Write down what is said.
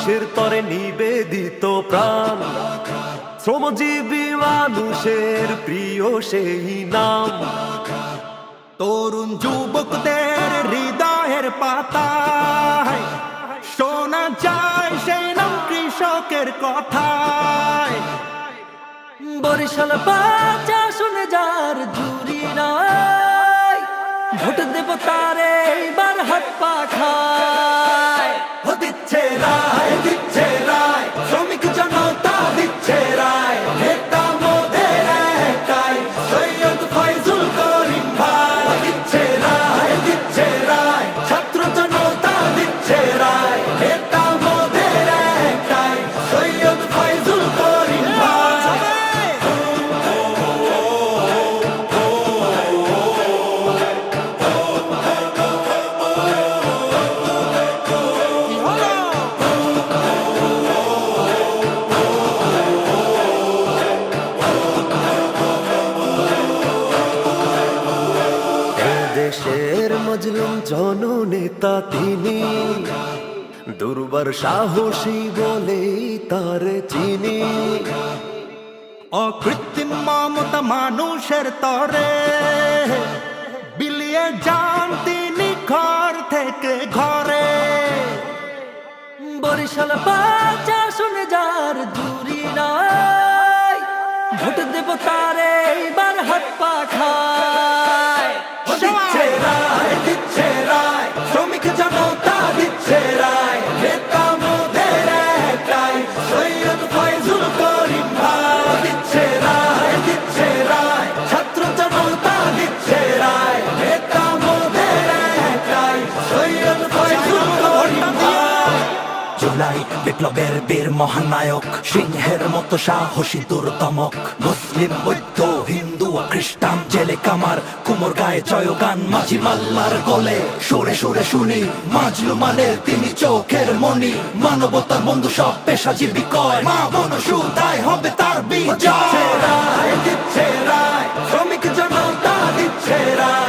দেশের তরে নিবেদিত প্রাণ, শ্রমজীবী মানুষের প্রিয় সেই নাম। তরুণ যুবকদের হৃদয়ের পাতায় শোনা যায় সেই নাম কৃষকের কথায়। বরিশাল বাচ্চা শুনে যার জুরি নাই, ভোট দেব তারে এইবার হাত পাখায়। দিচ্ছে রায়, দিচ্ছে রায়, শ্রমিক জনতা দিচ্ছে রায়। নেতা মোদের একটাই, সৈয়দ ফয়জুল করিম ভাই। দিচ্ছে রায়, দিচ্ছে রায়, ছাত্র জনতা দিচ্ছে রায়। নেতা মোদের একটাই, সৈয়দ ফয়জুল করিম ভাই। দেশের মজলুম জননেতা তিনি, দুর্বার সাহসী বলেই তার চিনি। অকৃত্রিম মমতা মানুষের তরে বিলিয়ে যান তিনি ঘর থেকে ঘরে। বরিশাল বাচ্চা শুনে যার জুরি নাই, ভোট দেব তারে এইবার হাত পাখায়। দিচ্ছে রায়, দিচ্ছে রায়, শ্রমিক জনতা দিচ্ছে রায়। নেতা মোদের একটাই, সৈয়দ ফয়জুল করিম ভাই। দিচ্ছে রায়, দিচ্ছে রায়, ছাত্র জনতা দিচ্ছে রায়। নেতা মোদের একটাই, সৈয়দ ফয়জুল করিম ভাই। জুলাই বিপ্লবের বীর মহানায়ক, সিংহের মতো সাহসী দুর্দমক। মুসলিম বৌদ্ধ হিন্দু খ্রিস্টান জেলে কামার, কুমোর গায়ে জয়গান মাঝি মাল্লার গলে। সুরে সুরে শুনি মাজলুমানের তিনি চোখের মনি। মানবতার বন্ধু সব পেশাজীবী কয়, মা বোন সুদায় হবে তার বিজয়। দিচ্ছে রায়, দিচ্ছে রায়, শ্রমিক জনতা দিচ্ছে রায়।